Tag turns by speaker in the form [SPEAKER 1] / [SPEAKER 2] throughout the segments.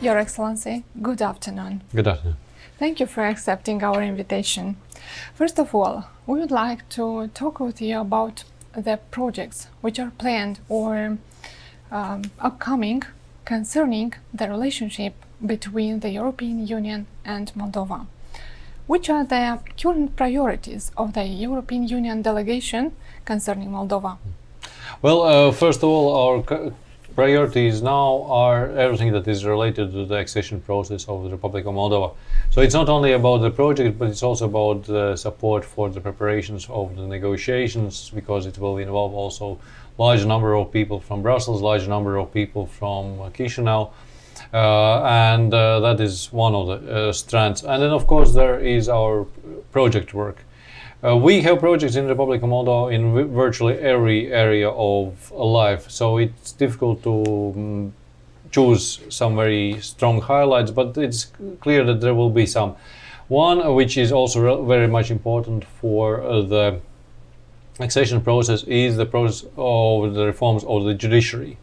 [SPEAKER 1] Your Excellency, good afternoon.
[SPEAKER 2] Good afternoon.
[SPEAKER 1] Thank you for accepting our invitation. First of all, we would like to talk with you about the projects which are planned or upcoming concerning the relationship between the European Union and Moldova. Which are the current priorities of the European Union delegation concerning Moldova?
[SPEAKER 2] Well, first of all, our priorities now are everything that is related to the accession process of the Republic of Moldova. So it's not only about the project, but it's also about the support for the preparations of the negotiations, because it will involve also large number of people from Brussels, large number of people from Chisinau, and that is one of the strands. And then, of course, there is our project work. We have projects in the Republic of Moldova in virtually every area of life, so it's difficult to choose some very strong highlights, but it's clear that there will be some. One which is also very much important for the accession process is the process of the reforms of the judiciary,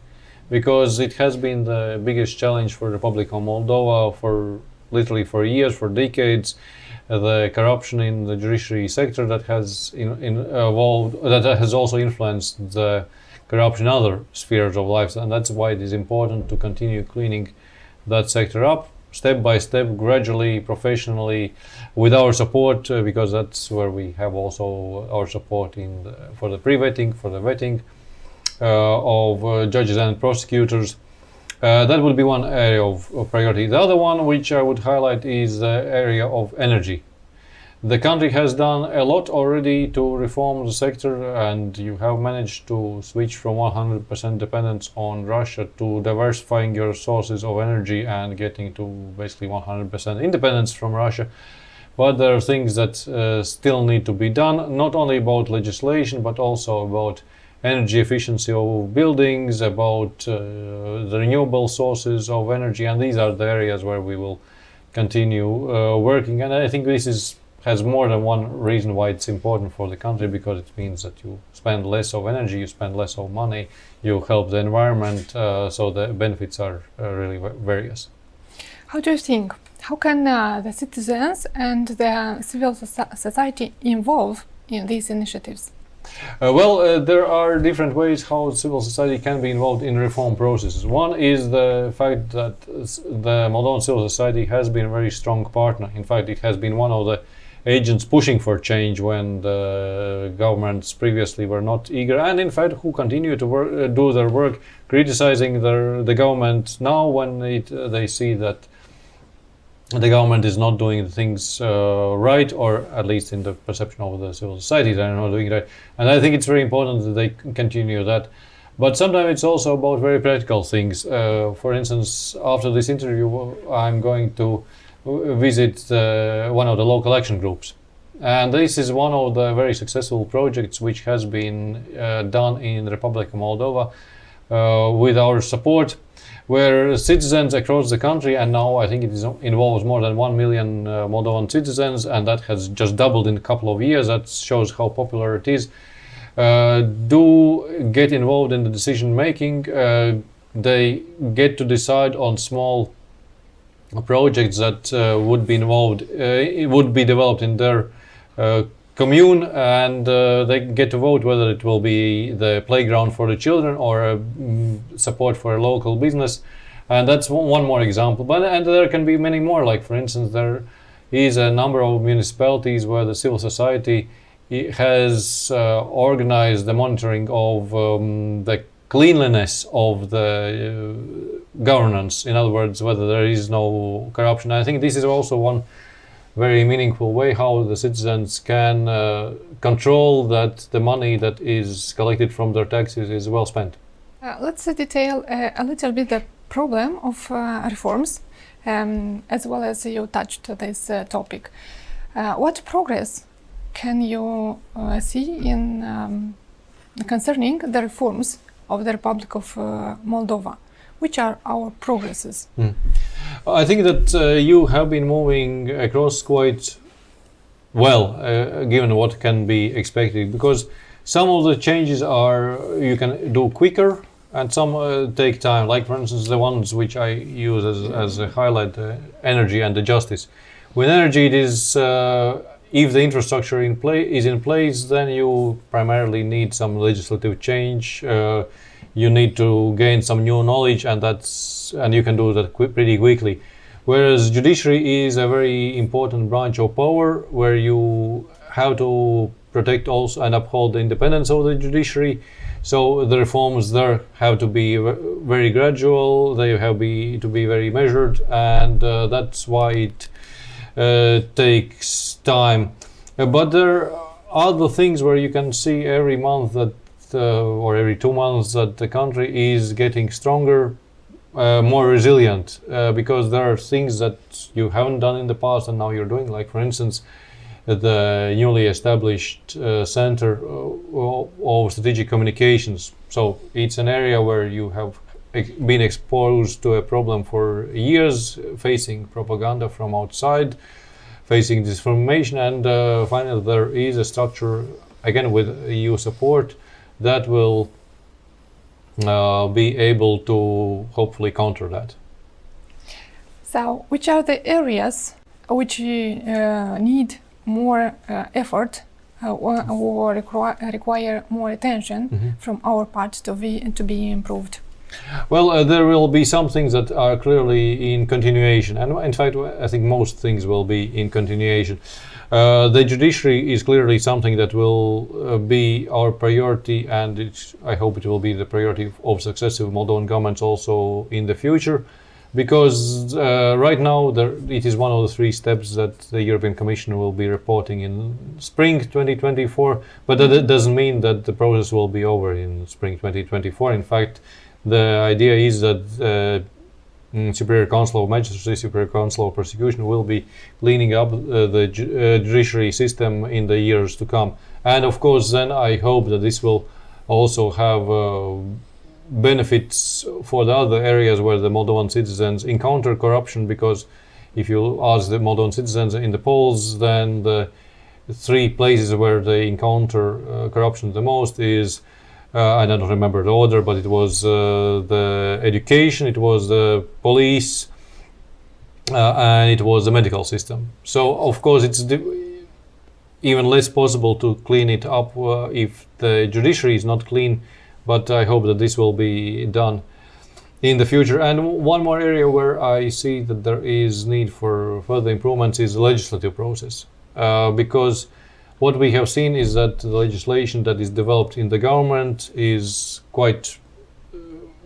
[SPEAKER 2] because it has been the biggest challenge for the Republic of Moldova for literally for years, for decades. The corruption in the judiciary sector that has evolved, that has also influenced the corruption in other spheres of life, and that's why it is important to continue cleaning that sector up, step by step, gradually, professionally, with our support, because that's where we have also our support for the pre-vetting, for the vetting of judges and prosecutors. That would be one area of priority. The other one which I would highlight is the area of energy. The country has done a lot already to reform the sector, and you have managed to switch from 100% dependence on Russia to diversifying your sources of energy and getting to basically 100% independence from Russia. But there are things that still need to be done, not only about legislation, but also about energy efficiency of buildings, about the renewable sources of energy, and these are the areas where we will continue working. And I think this has more than one reason why it's important for the country, because it means that you spend less of energy, you spend less of money, you help the environment, so the benefits are really various.
[SPEAKER 1] How do you think? How can the citizens and the civil society involve in these initiatives?
[SPEAKER 2] There are different ways how civil society can be involved in reform processes. One is the fact that the Moldovan civil society has been a very strong partner. In fact, it has been one of the agents pushing for change when the governments previously were not eager, and in fact who continue to do their work, criticizing the government now when they see that the government is not doing things right, or at least in the perception of the civil society they are not doing it right. And I think it's very important that they continue that. But sometimes it's also about very practical things. For instance, after this interview, I'm going to visit one of the local action groups. And this is one of the very successful projects which has been done in the Republic of Moldova with our support, where citizens across the country, and now I think it involves more than 1 million Moldovan citizens, and that has just doubled in a couple of years. That shows how popular it is. Do get involved in the decision making. They get to decide on small projects that would be involved, would be developed in their commune, and they get to vote whether it will be the playground for the children or support for a local business. And that's one more example. And there can be many more. Like, for instance, there is a number of municipalities where the civil society has organized the monitoring of the cleanliness of the governance. In other words, whether there is no corruption. I think this is also one very meaningful way how the citizens can control that the money that is collected from their taxes is well spent.
[SPEAKER 1] Let's detail a little bit the problem of reforms, as well as you touched this topic. What progress can you see in concerning the reforms of the Republic of Moldova? Which are our progresses?
[SPEAKER 2] I think that you have been moving across quite well, given what can be expected, because some of the changes you can do quicker, and some take time. Like for instance, the ones which I use as a highlight: energy and the justice. With energy, it is if the infrastructure is in place, then you primarily need some legislative change. You need to gain some new knowledge, and you can do that pretty quickly. Whereas judiciary is a very important branch of power, where you have to protect also and uphold the independence of the judiciary. So the reforms there have to be very gradual. They have to be very measured, and that's why it takes time. But there are other things where you can see every month that, or every 2 months, that the country is getting stronger, more resilient, because there are things that you haven't done in the past and now you're doing. Like for instance, the newly established Center of Strategic Communications. So it's an area where you have been exposed to a problem for years, facing propaganda from outside, facing disinformation, and finally there is a structure, again with EU support, that will be able to hopefully counter that.
[SPEAKER 1] So, which are the areas which need more effort or require more attention from our part to be improved?
[SPEAKER 2] Well, there will be some things that are clearly in continuation, and in fact I think most things will be in continuation. The judiciary is clearly something that will be our priority, and I hope it will be the priority of successive Moldovan governments also in the future, because right now it is one of the 3 steps that the European Commission will be reporting in spring 2024, but that doesn't mean that the process will be over in spring 2024. In fact, the idea is that Superior Council of Magistracy, Superior Council of Prosecution will be cleaning up the judiciary system in the years to come. And of course, then I hope that this will also have benefits for the other areas where the Moldovan citizens encounter corruption, because if you ask the Moldovan citizens in the polls, then the 3 places where they encounter corruption the most is I don't remember the order, but it was the education, it was the police, and it was the medical system. So of course it's even less possible to clean it up if the judiciary is not clean, but I hope that this will be done in the future. And one more area where I see that there is need for further improvements is the legislative process, because what we have seen is that the legislation that is developed in the government is quite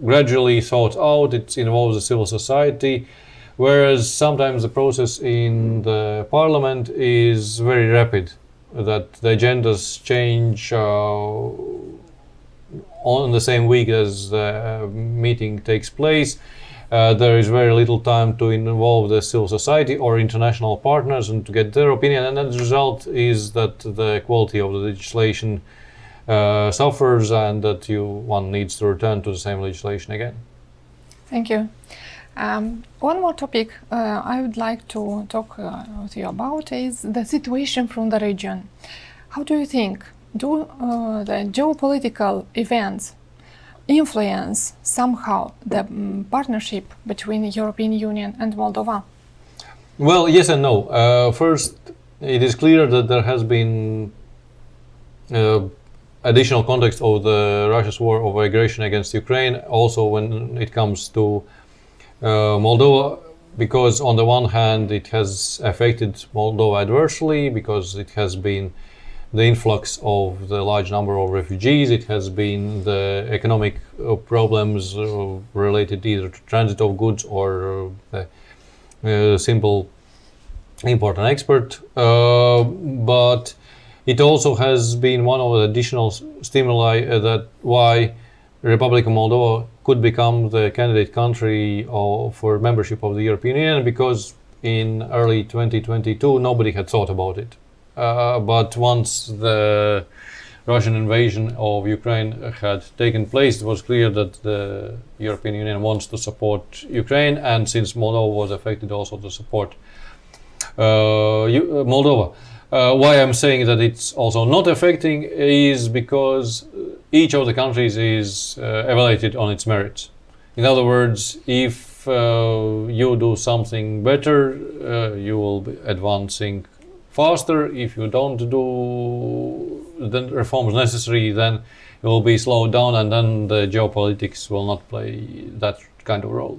[SPEAKER 2] gradually thought out. It involves the civil society, whereas sometimes the process in the parliament is very rapid, that the agendas change on the same week as the meeting takes place. There is very little time to involve the civil society or international partners and to get their opinion, and the result is that the quality of the legislation suffers, and that one needs to return to the same legislation again.
[SPEAKER 1] Thank you. One more topic I would like to talk with you about is the situation from the region. How do you think the geopolitical events influence somehow the partnership between the European Union and Moldova?
[SPEAKER 2] Well, yes and no. First, it is clear that there has been additional context of the Russia's war of aggression against Ukraine, also when it comes to Moldova, because on the one hand it has affected Moldova adversely, because it has been the influx of the large number of refugees, it has been the economic problems related either to transit of goods or the simple import and export, but it also has been one of the additional stimuli that why Republica Moldova could become the candidate country for membership of the European Union, because in early 2022 nobody had thought about it. But once the Russian invasion of Ukraine had taken place, it was clear that the European Union wants to support Ukraine, and since Moldova was affected, also to support Moldova. Why I'm saying that it's also not affecting is because each of the countries is evaluated on its merits. In other words, if you do something better, you will be advancing faster. If you don't do the reforms necessary, then it will be slowed down, and then the geopolitics will not play that kind of role.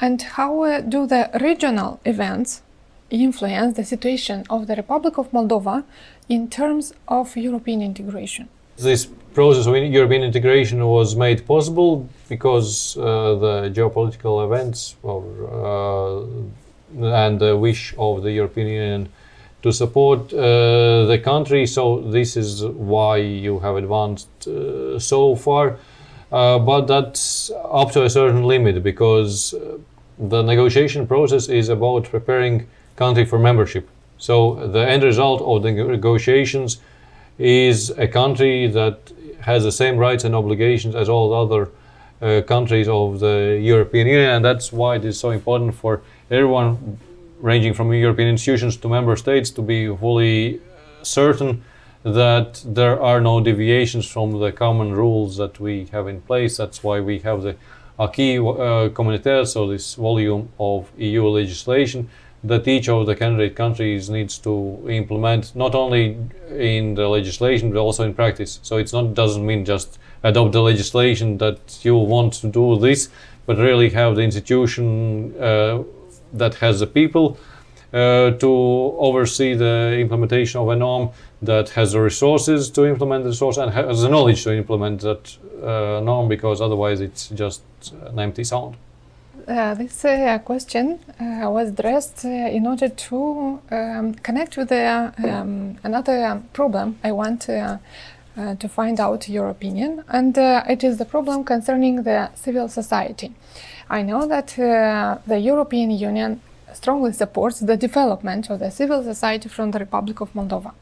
[SPEAKER 1] And how do the regional events influence the situation of the Republic of Moldova in terms of European integration?
[SPEAKER 2] This process of European integration was made possible because the geopolitical events and the wish of the European Union to support the country. So this is why you have advanced so far. But that's up to a certain limit, because the negotiation process is about preparing country for membership. So the end result of the negotiations is a country that has the same rights and obligations as all other countries of the European Union, and that's why it is so important for everyone, ranging from European institutions to member states, to be fully certain that there are no deviations from the common rules that we have in place. That's why we have the acquis communautaire, so this volume of EU legislation that each of the candidate countries needs to implement, not only in the legislation but also in practice. So it doesn't mean just adopt the legislation that you want to do this, but really have the institution that has the people to oversee the implementation of a norm, that has the resources to implement the resource and has the knowledge to implement that norm, because otherwise it's just an empty sound.
[SPEAKER 1] This question was addressed in order to connect with another problem I want to find out your opinion, and it is the problem concerning the civil society. I know that the European Union strongly supports the development of the civil society from the Republic of Moldova.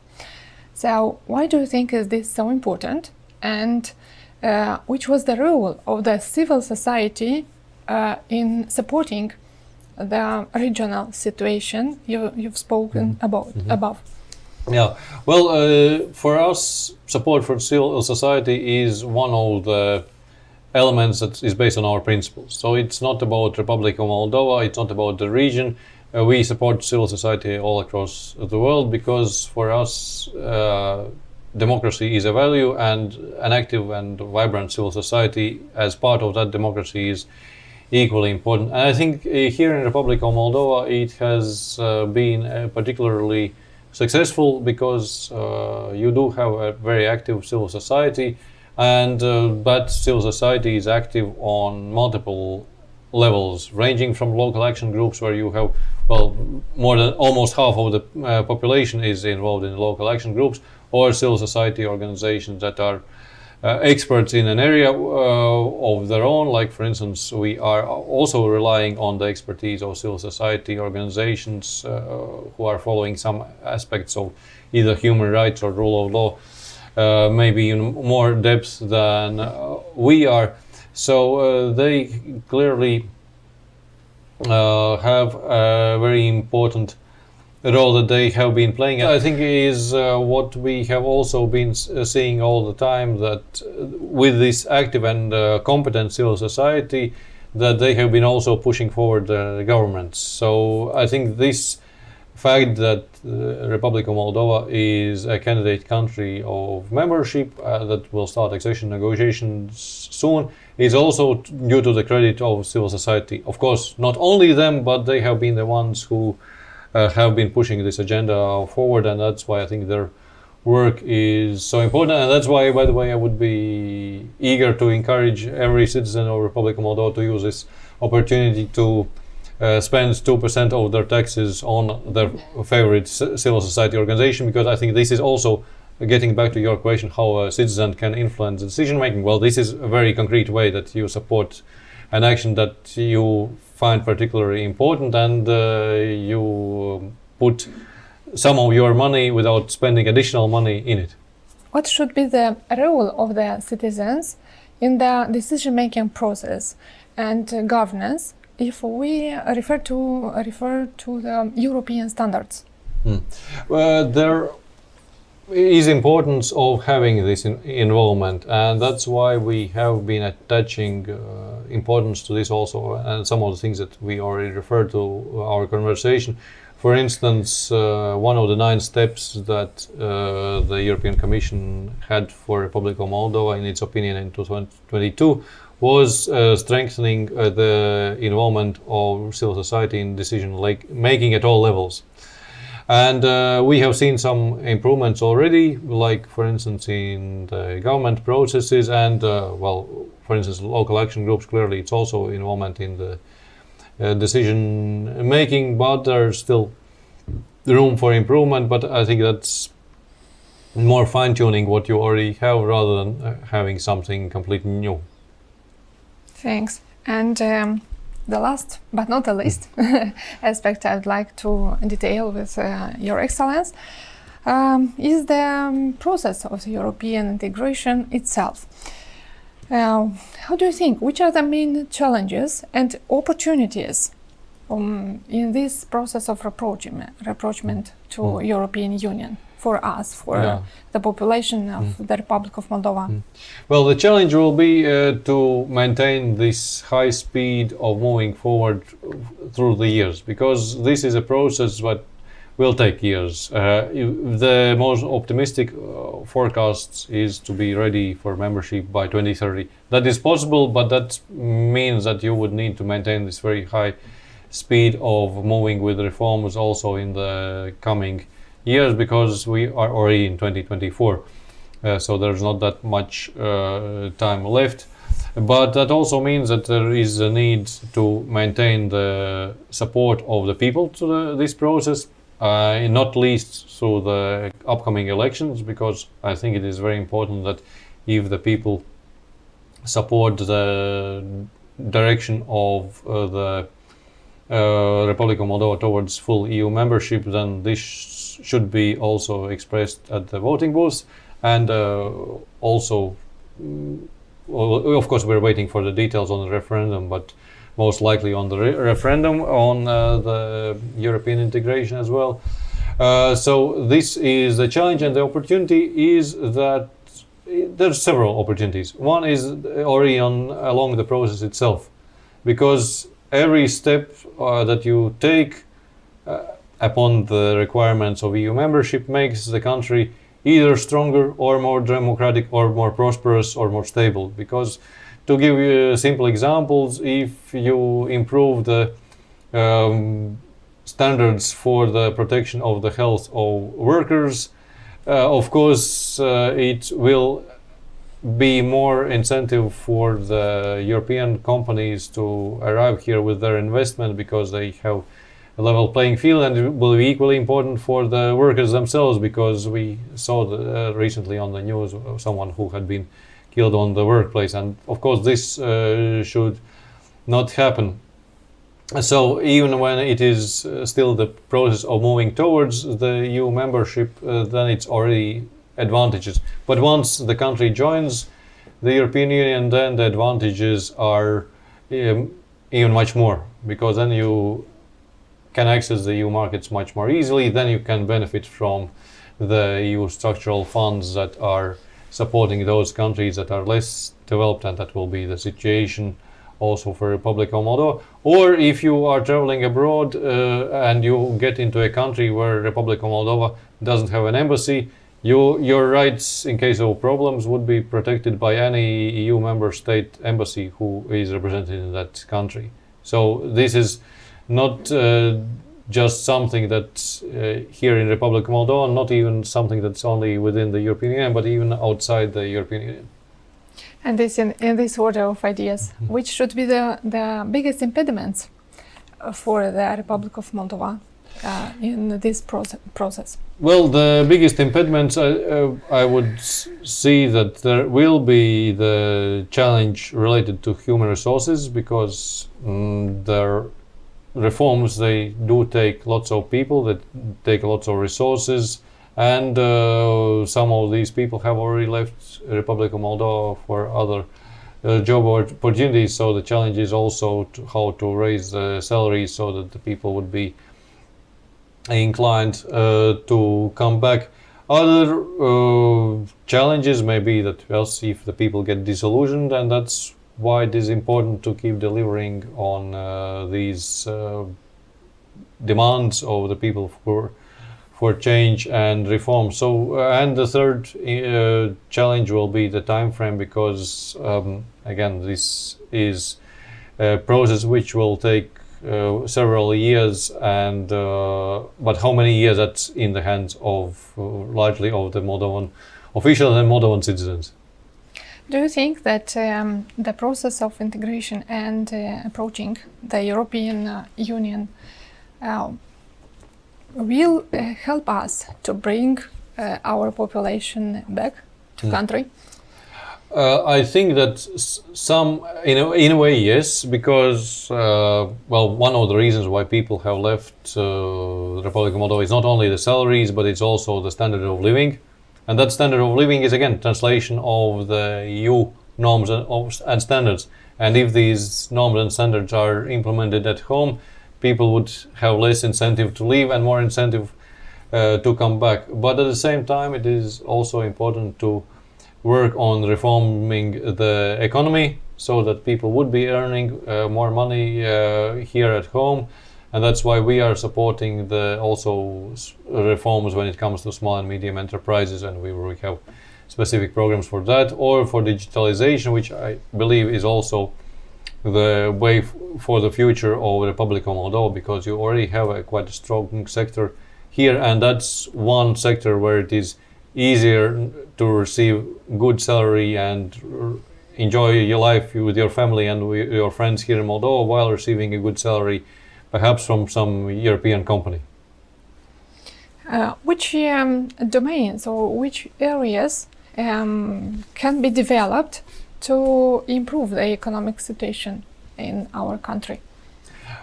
[SPEAKER 1] So why do you think is this so important, and which was the role of the civil society in supporting the regional situation you've spoken about above?
[SPEAKER 2] Yeah, well, for us, support for civil society is one of the elements that is based on our principles. So it's not about Republic of Moldova, it's not about the region. We support civil society all across the world because for us, democracy is a value, and an active and vibrant civil society as part of that democracy is equally important. And I think here in Republic of Moldova it has been particularly successful because you do have a very active civil society, and that civil society is active on multiple levels, ranging from local action groups where you have, well, more than almost half of the population is involved in local action groups, or civil society organizations that are experts in an area of their own. Like, for instance, we are also relying on the expertise of civil society organizations who are following some aspects of either human rights or rule of law, maybe in more depth than we are. So they clearly have a very important role that they have been playing. I think is what we have also been seeing all the time, that with this active and competent civil society, that they have been also pushing forward the governments. So I think this fact that the Republic of Moldova is a candidate country of membership that will start accession negotiations soon is also due to the credit of civil society. Of course, not only them, but they have been the ones who have been pushing this agenda forward, and that's why I think their work is so important. And that's why, by the way, I would be eager to encourage every citizen of Republic of Moldova to use this opportunity to spend 2% of their taxes on their favorite civil society organization, because I think this is also getting back to your question, how a citizen can influence decision making. Well, this is a very concrete way that you support an action that you find particularly important, and you put some of your money without spending additional money in it.
[SPEAKER 1] What should be the role of the citizens in the decision-making process and governance if we refer to the European standards?
[SPEAKER 2] There is importance of having this involvement, and that's why we have been attaching importance to this also, and some of the things that we already referred to our conversation. For instance, one of the 9 steps that the European Commission had for Republic of Moldova in its opinion in 2022 was strengthening the involvement of civil society in decision making at all levels. And we have seen some improvements already, like for instance in the government processes and for instance local action groups. Clearly it's also involvement in the decision making, but there's still room for improvement. But I think that's more fine-tuning what you already have rather than having something completely new.
[SPEAKER 1] Thanks. And the last but not the least aspect I'd like to detail with Your Excellence is the process of the European integration itself. How do you think, which are the main challenges and opportunities in this process of rapprochement to European Union for us, for the population of the Republic of Moldova?
[SPEAKER 2] Well, the challenge will be to maintain this high speed of moving forward through the years, because this is a process that will take years. The most optimistic forecasts is to be ready for membership by 2030. That is possible, but that means that you would need to maintain this very high speed of moving with reforms also in the coming years, because we are already in 2024. So there's not that much time left. But that also means that there is a need to maintain the support of the people to this process, not least through the upcoming elections, because I think it is very important that if the people support the direction of the Republic of Moldova towards full EU membership, then this should be also expressed at the voting booths. And also, of course, we're waiting for the details on the referendum, but most likely on the referendum on the European integration as well. So this is the challenge, and the opportunity is that there's several opportunities. One is already along the process itself, because every step that you take upon the requirements of EU membership makes the country either stronger or more democratic or more prosperous or more stable. Because, to give you simple examples, if you improve the standards for the protection of the health of workers, of course it will be more incentive for the European companies to arrive here with their investment, because they have a level playing field, and it will be equally important for the workers themselves, because we saw recently on the news someone who had been killed on the workplace, and of course this should not happen. So even when it is still the process of moving towards the EU membership, then it's already advantages. But once the country joins the European Union, then the advantages are even much more, because then you can access the EU markets much more easily. Then you can benefit from the EU structural funds that are supporting those countries that are less developed, and that will be the situation also for Republic of Moldova. Or if you are traveling abroad and you get into a country where Republic of Moldova doesn't have an embassy, your rights in case of problems would be protected by any EU member state embassy who is represented in that country. So this is not just something that's here in Republic of Moldova, not even something that's only within the European Union, but even outside the European Union.
[SPEAKER 1] And this in this order of ideas, which should be the biggest impediments for the Republic of Moldova in this process?
[SPEAKER 2] Well, the biggest impediments, I would see that there will be the challenge related to human resources, because their reforms, they do take lots of people, that take lots of resources, and some of these people have already left Republic of Moldova for other job opportunities. So the challenge is also how to raise the salaries so that the people would be inclined to come back. Other challenges may be that we'll see if the people get disillusioned, and that's why it is important to keep delivering on these demands of the people for change and reform. So, and the third challenge will be the time frame, because again, this is a process which will take several years, and but how many years, that's in the hands of largely of the Moldovan officials and Moldovan citizens.
[SPEAKER 1] Do you think that the process of integration and approaching the European Union will help us to bring our population back to country?
[SPEAKER 2] I think that some, in a way, yes, because well, one of the reasons why people have left the Republic of Moldova is not only the salaries, but it's also the standard of living, and that standard of living is again translation of the EU norms and standards. And if these norms and standards are implemented at home, people would have less incentive to leave and more incentive to come back. But at the same time, it is also important to work on reforming the economy so that people would be earning more money here at home, and that's why we are supporting the also reforms when it comes to small and medium enterprises, and we have specific programs for that, or for digitalization, which I believe is also the way for the future of the Republic of Moldova, because you already have a quite a strong sector here, and that's one sector where it is easier to receive good salary and enjoy your life with your family and with your friends here in Moldova while receiving a good salary, perhaps from some European company.
[SPEAKER 1] Which domains or which areas can be developed to improve the economic situation in our country?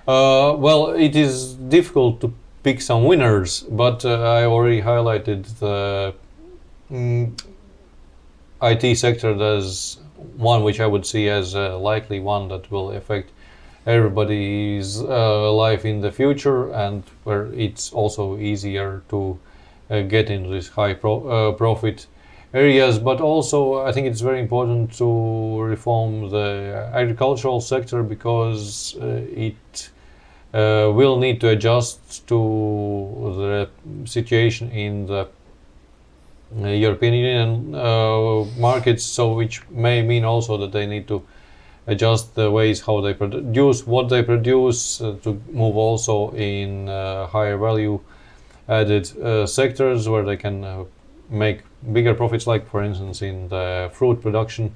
[SPEAKER 2] Well, it is difficult to pick some winners, but I already highlighted the IT sector as one which I would see as a likely one that will affect everybody's life in the future, and where it's also easier to get into these high profit areas. But also I think it's very important to reform the agricultural sector, because it will need to adjust to the situation in the European Union markets, so which may mean also that they need to adjust the ways how they produce what they produce to move also in higher value added sectors where they can make bigger profits, like for instance in the fruit production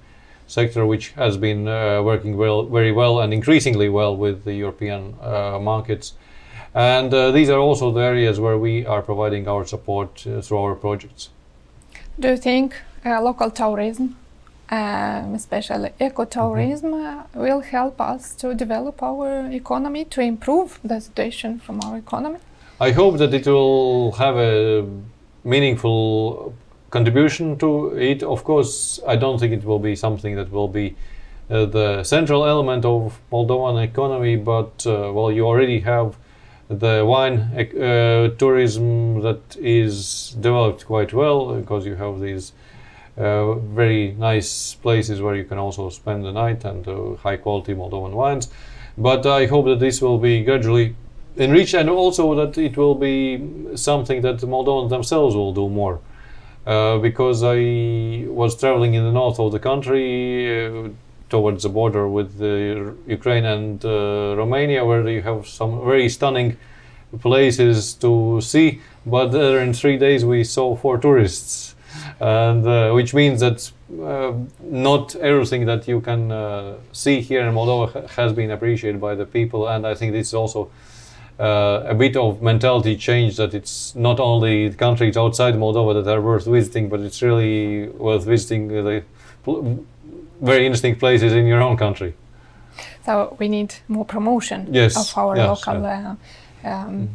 [SPEAKER 2] sector, which has been working very well and increasingly well with the European markets. And these are also the areas where we are providing our support through our projects.
[SPEAKER 1] Do you think local tourism, especially ecotourism, will help us to develop our economy, to improve the situation from our economy?
[SPEAKER 2] I hope that it will have a meaningful contribution to it. Of course, I don't think it will be something that will be the central element of Moldovan economy, but well, you already have the wine tourism that is developed quite well, because you have these very nice places where you can also spend the night, and high quality Moldovan wines. But I hope that this will be gradually enriched, and also that it will be something that the Moldovans themselves will do more. Because I was traveling in the north of the country towards the border with Ukraine and Romania, where you have some very stunning places to see, but there in 3 days we saw 4 tourists, and which means that not everything that you can see here in Moldova has been appreciated by the people. And I think this is also a bit of mentality change, that it's not only the countries outside Moldova that are worth visiting, but it's really worth visiting the very interesting places in your own country.
[SPEAKER 1] So we need more promotion of our local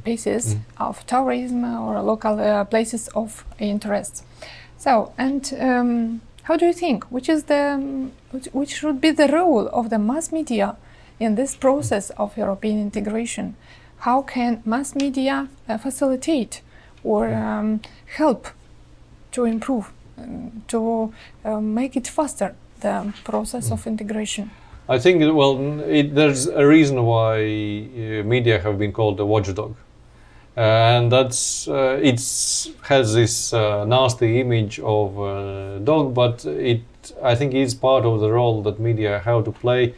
[SPEAKER 1] pieces of tourism or local places of interest. So, and how do you think, which should be the role of the mass media in this process of European integration? How can mass media facilitate or help to improve, to make it faster, the process of integration?
[SPEAKER 2] I think, well, there's a reason why media have been called the watchdog. And that's it has this nasty image of a dog, but I think it's part of the role that media have to play.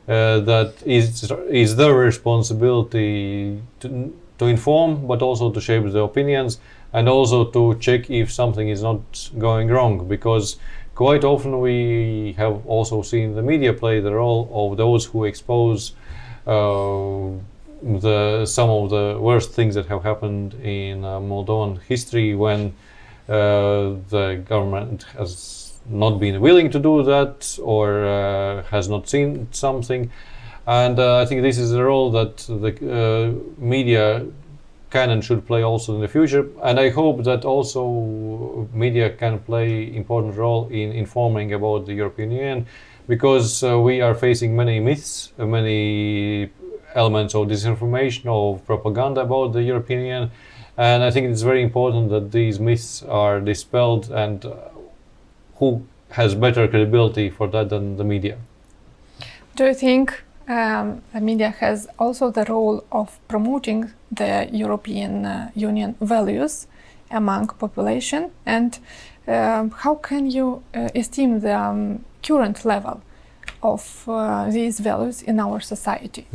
[SPEAKER 2] That is their responsibility to inform, but also to shape the opinions, and also to check if something is not going wrong. Because quite often we have also seen the media play the role of those who expose some of the worst things that have happened in Moldovan history, when the government has not been willing to do that, or has not seen something. And I think this is a role that the media can and should play also in the future. And I hope that also media can play important role in informing about the European Union, because we are facing many myths, many elements of disinformation, of propaganda about the European Union, and I think it's very important that these myths are dispelled, and who has better credibility for that than the media?
[SPEAKER 1] Do you think the media has also the role of promoting the European Union values among population, and how can you estimate the current level of these values in our society?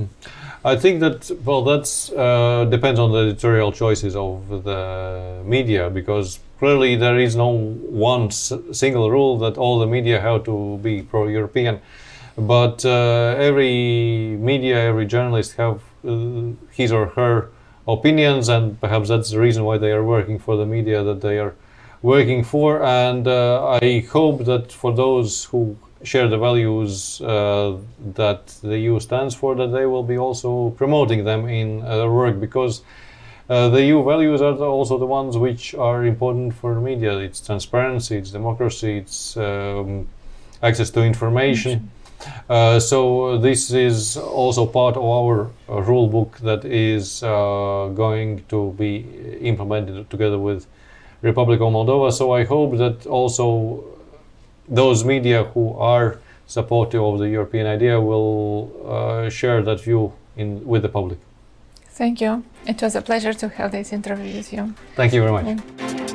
[SPEAKER 2] I think that, well, that's depends on the editorial choices of the media, because clearly there is no one single rule that all the media have to be pro-European. But every media, every journalist have his or her opinions, and perhaps that's the reason why they are working for the media that they are working for. And I hope that for those who share the values that the EU stands for, that they will be also promoting them in their work, because the EU values are also the ones which are important for the media. It's transparency, it's democracy, it's access to information. So this is also part of our rule book that is going to be implemented together with Republica of Moldova. So I hope that also those media who are supportive of the European idea will share that view with the public.
[SPEAKER 1] Thank you. It was a pleasure to have this interview with you.
[SPEAKER 2] Thank you very much.